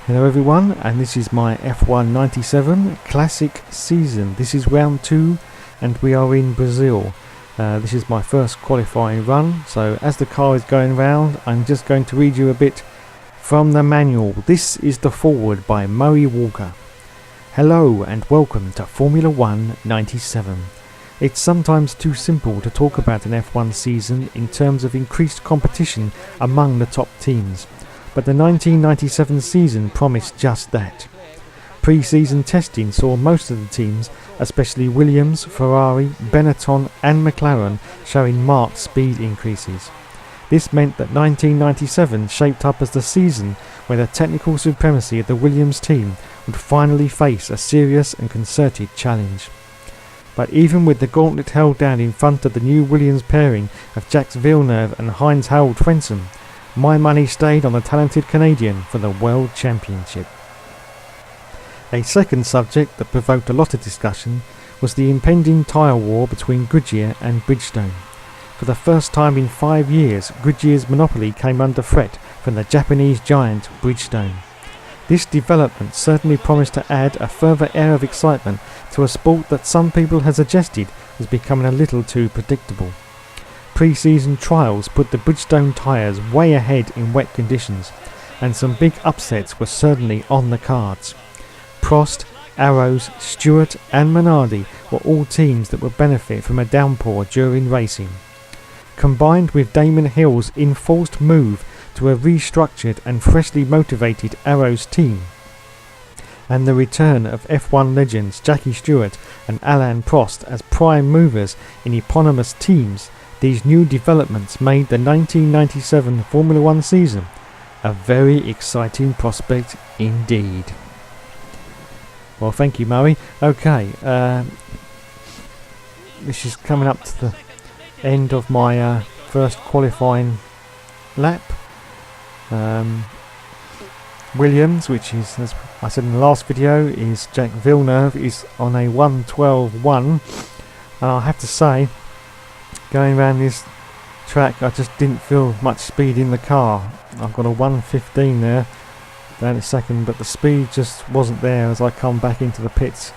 Hello everyone, and this is my F1 97 Classic season. This is round 2 and we are in Brazil. This is my first qualifying run, so as the car is going round I'm just going to read you a bit from the manual. This is the foreword by Murray Walker. Hello and welcome to Formula 1 97. It's sometimes too simple to talk about an F1 season in terms of increased competition among the top teams. But the 1997 season promised just that. Pre-season testing saw most of the teams, especially Williams, Ferrari, Benetton and McLaren, showing marked speed increases. This meant that 1997 shaped up as the season where the technical supremacy of the Williams team would finally face a serious and concerted challenge. But even with the gauntlet held down in front of the new Williams pairing of Jacques Villeneuve and Heinz-Harald Frentzen, my money stayed on the talented Canadian for the World Championship. A second subject that provoked a lot of discussion was the impending tyre war between Goodyear and Bridgestone. For the first time in 5 years, Goodyear's monopoly came under threat from the Japanese giant Bridgestone. This development certainly promised to add a further air of excitement to a sport that some people had suggested was becoming a little too predictable. Pre-season trials put the Bridgestone tyres way ahead in wet conditions, and some big upsets were certainly on the cards. Prost, Arrows, Stewart and Minardi were all teams that would benefit from a downpour during racing. Combined with Damon Hill's enforced move to a restructured and freshly motivated Arrows team, and the return of F1 legends Jackie Stewart and Alain Prost as prime movers in eponymous teams, these new developments made the 1997 Formula 1 season a very exciting prospect indeed. Well, thank you, Murray. Okay, this is coming up to the end of my first qualifying lap. Williams, which is, as I said in the last video, is Jacques Villeneuve, is on a 1:12.1, and I have to say, going around this track I just didn't feel much speed in the car. I've got a 1:15 there down a second, but the speed just wasn't there as I come back into the pits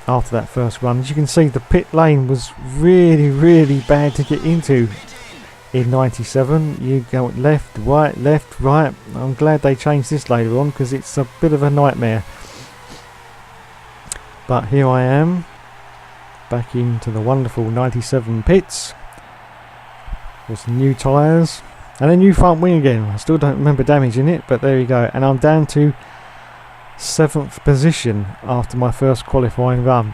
after that first run. As you can see, the pit lane was really bad to get into in 97. You go left, right. I'm glad they changed this later on because it's a bit of a nightmare. But here I am, back into the wonderful 97 pits with some new tyres and a new front wing again. I still don't remember damaging it, but there you go. And I'm down to 7th position after my first qualifying run,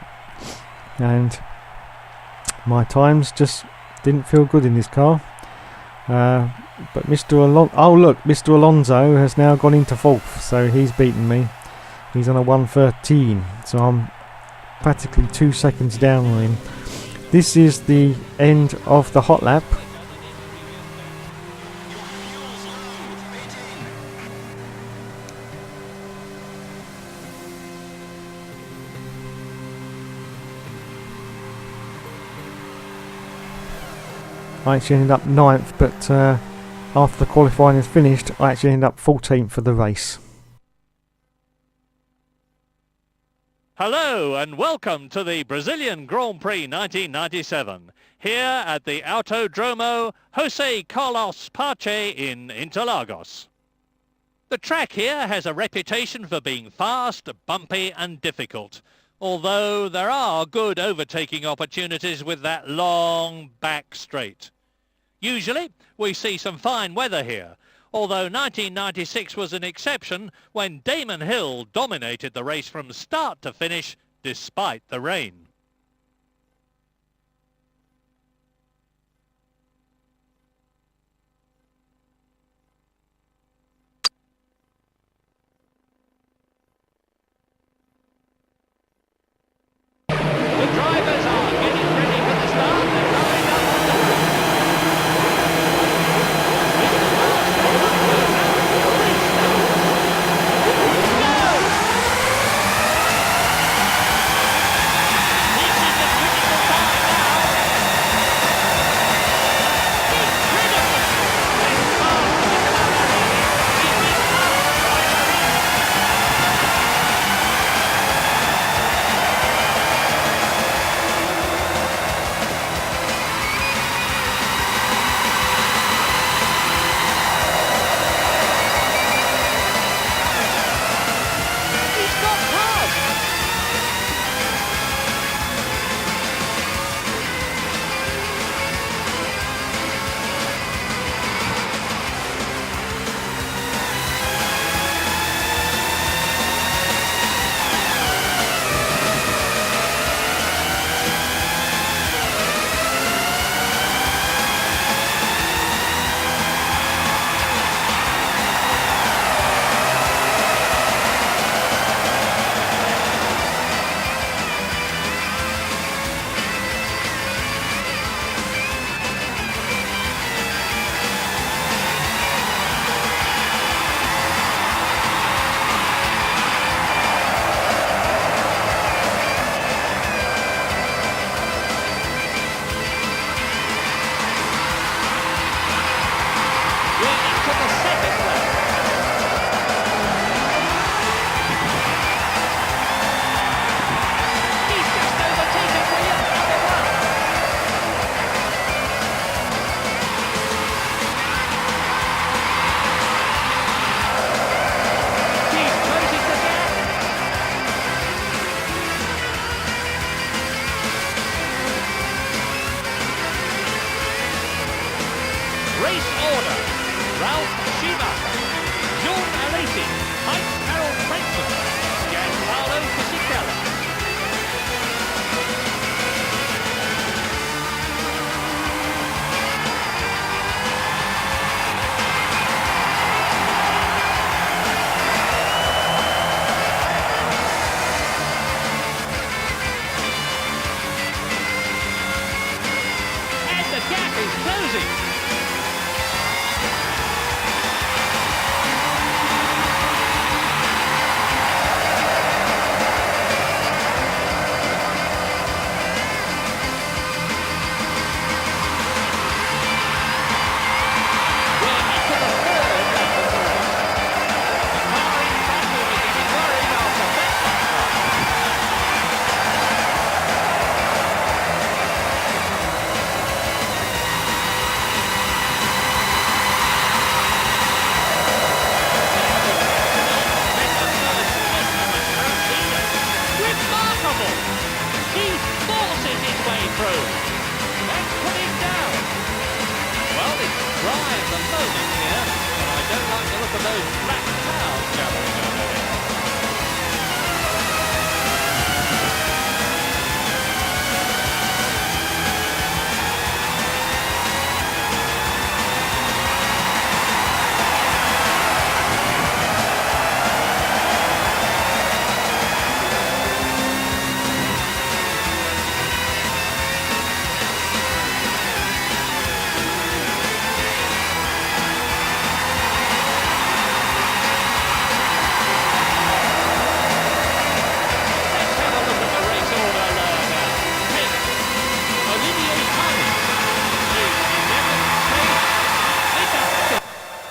and my times just didn't feel good in this car. But Mr. Alonso has now gone into 4th, so he's beaten me. He's on a 1:13, so I'm practically 2 seconds down on him. This is the end of the hot lap. I actually ended up 9th, but after the qualifying is finished I actually ended up 14th for the race. Hello and welcome to the Brazilian Grand Prix 1997, here at the Autodromo José Carlos Pache in Interlagos. The track here has a reputation for being fast, bumpy and difficult, although there are good overtaking opportunities with that long back straight. Usually we see some fine weather here, although 1996 was an exception when Damon Hill dominated the race from start to finish despite the rain. The drivers are getting ready for the start. They're lined up on the track.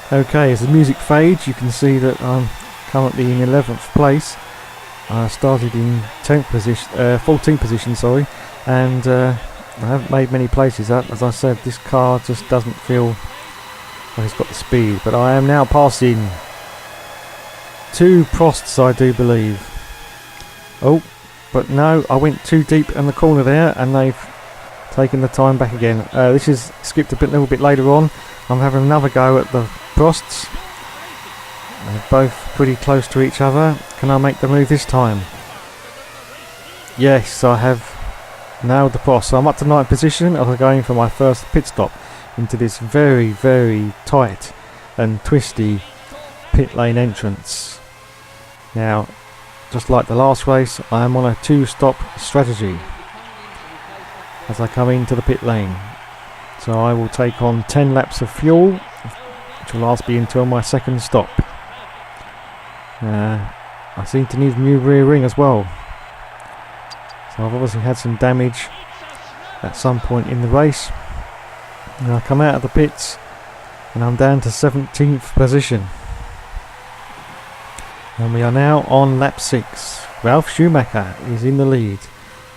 Okay, as the music fades, you can see that I'm currently in 11th place. I started in 10th position, 14th position, sorry, and I haven't made many places up. As I said, this car just doesn't feel like it's got the speed. But I am now passing 2 Prosts, I do believe. Oh, but no, I went too deep in the corner there, and they've taken the time back again. This is skipped a little bit later on. I'm having another go at the Prosts. They're both pretty close to each other. Can I make the move this time? Yes, I have nailed the Prost. So I'm up to 9th position. I'm going for my first pit stop into this very, very tight and twisty pit lane entrance. Now, just like the last race, I am on a 2-stop strategy as I come into the pit lane. So I will take on 10 laps of fuel, which will last me until my second stop. I seem to need a new rear ring as well. So I've obviously had some damage at some point in the race. And I come out of the pits and I'm down to 17th position. And we are now on lap 6. Ralf Schumacher is in the lead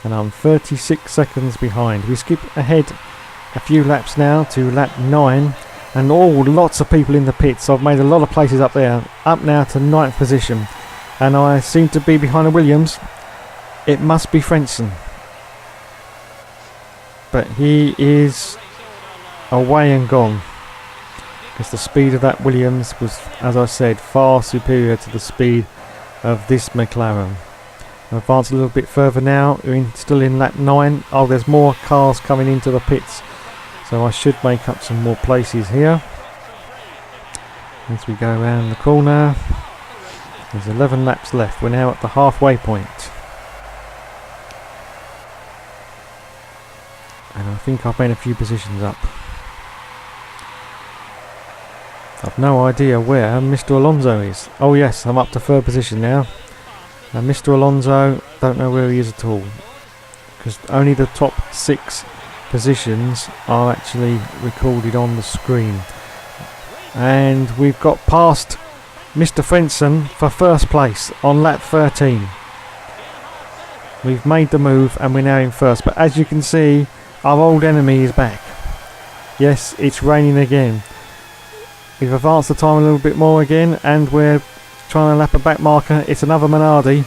and I'm 36 seconds behind. We skip ahead a few laps now to lap 9, and lots of people in the pits. I've made a lot of places up there. Up now to 9th position, and I seem to be behind a Williams. It must be Frentzen, but he is away and gone because the speed of that Williams was, as I said, far superior to the speed of this McLaren. I'll advance a little bit further now. We're still in lap 9. Oh, there's more cars coming into the pits, so I should make up some more places here. As we go around the corner, there's 11 laps left. We're now at the halfway point. And I think I've made a few positions up. I've no idea where Mr. Alonso is. Oh yes, I'm up to 3rd position now. And Mr. Alonso, don't know where he is at all, because only the top 6 positions are actually recorded on the screen. And we've got past Mr. Frentzen for 1st place on lap 13. We've made the move and we're now in 1st, but as you can see, our old enemy is back. Yes, it's raining again. We've advanced the time a little bit more again, and we're trying to lap a back marker. It's another Minardi.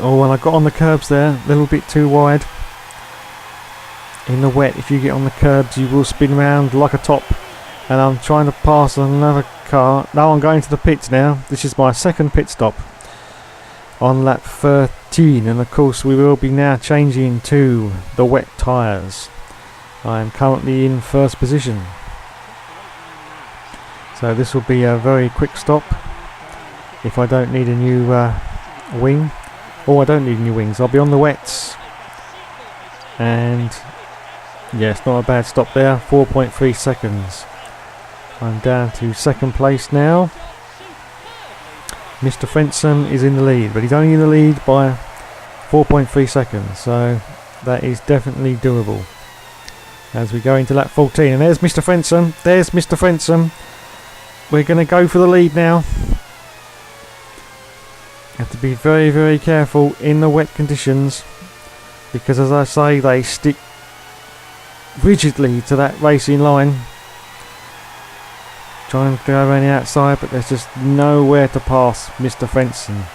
Oh, and I got on the curbs there, a little bit too wide. in the wet, if you get on the curbs, you will spin round like a top. And I'm trying to pass another car. Now I'm going to the pits now. This is my second pit stop on lap 13, and of course we will be now changing to the wet tyres. I am currently in first position, so this will be a very quick stop if I don't need a new wing. Oh, I don't need new wings. I'll be on the wets, and yes, not a bad stop there. 4.3 seconds. I'm down to second place now. Mr. Frenson is in the lead, but he's only in the lead by 4.3 seconds, so that is definitely doable as we go into lap 14. And there's Mr. Frenson. There's Mr. Frenson. We're going to go for the lead now. Have to be very, very careful in the wet conditions, because as I say, they stick rigidly to that racing line. Trying to go around the outside, but there's just nowhere to pass Mr. Frenson.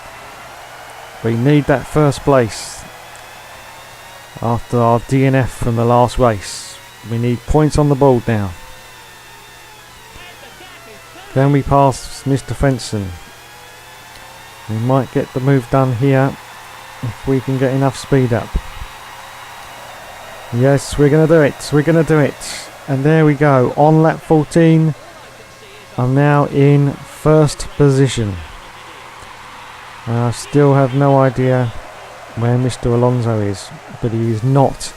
We need that first place after our DNF from the last race. We need points on the board now. Can we pass Mr. Frenson? We might get the move done here if we can get enough speed up. Yes, we're going to do it. We're going to do it. And there we go. On lap 14. I'm now in first position. I still have no idea where Mr. Alonso is, but he is not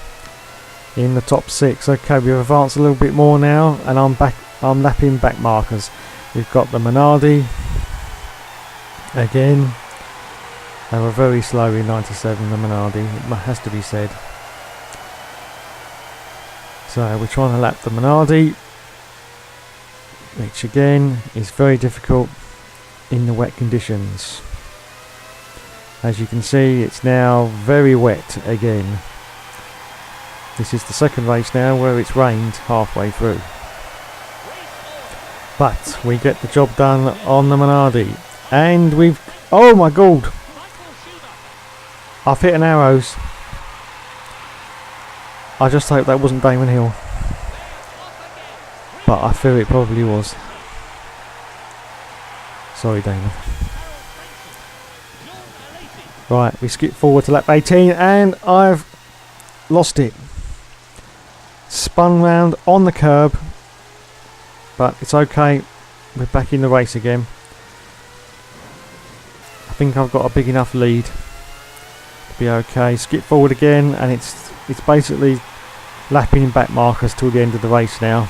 in the top 6. Okay, we've advanced a little bit more now, and I'm lapping back markers. We've got the Minardi again. They were very slow in 97, the Minardi, it has to be said. So we're trying to lap the Minardi, which again is very difficult in the wet conditions. As you can see, it's now very wet again. This is the second race now where it's rained halfway through. But we get the job done on the Minardi. And we've... oh my god! I've hit an arrows. I just hope that wasn't Damon Hill. But I feel it probably was. Sorry, Damon. Right, we skip forward to lap 18 and I've lost it. Spun round on the curb, but it's okay. We're back in the race again. I think I've got a big enough lead to be okay. Skip forward again, and it's basically lapping back markers till the end of the race now.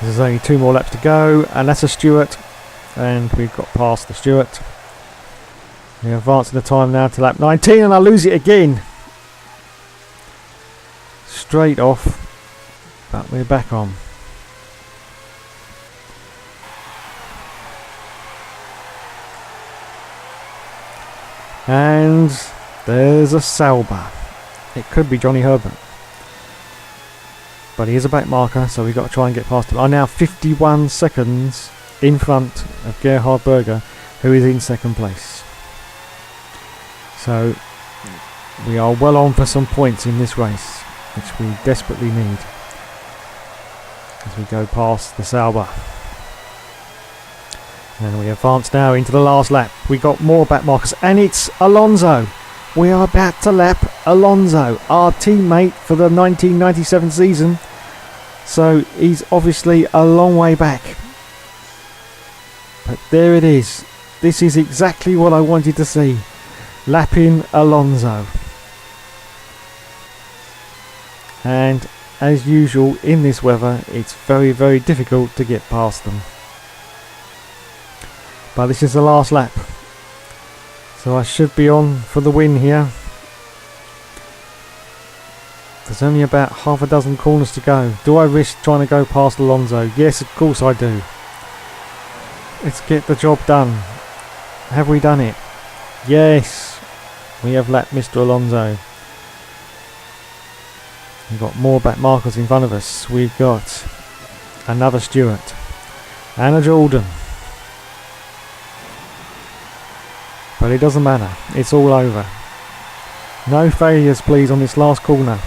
There's only 2 more laps to go, and that's a Stewart, and we've got past the Stewart. We're advancing the time now to lap 19, and I lose it again. Straight off, but we're back on. And there's a Sauber. It could be Johnny Herbert, but he is a back marker, so we've got to try and get past him. I'm now 51 seconds in front of Gerhard Berger, who is in second place. So we are well on for some points in this race, which we desperately need as we go past the Sauber. And we advance now into the last lap. We got more back markers, and it's Alonso. We are about to lap Alonso, our teammate for the 1997 season. So he's obviously a long way back. But there it is. This is exactly what I wanted to see. Lapping Alonso. And as usual in this weather, it's very, very difficult to get past them. But this is the last lap, so I should be on for the win here. There's only about half a dozen corners to go. Do I risk trying to go past Alonso? Yes, of course I do. Let's get the job done. Have we done it? Yes, we have lapped Mr. Alonso. We've got more back markers in front of us. We've got another Stewart and a Jordan. But it doesn't matter, it's all over. No failures please on this last corner.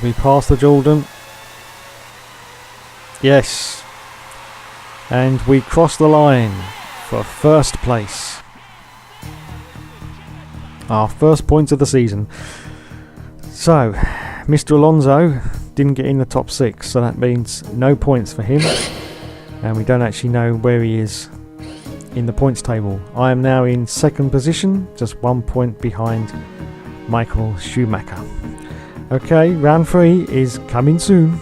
as we pass the Jordan. Yes. And we cross the line for first place. Our first points of the season. So, Mr. Alonso didn't get in the top 6, so that means no points for him. And we don't actually know where he is in the points table. I am now in second position, just 1 point behind Michael Schumacher. Okay, round 3 is coming soon.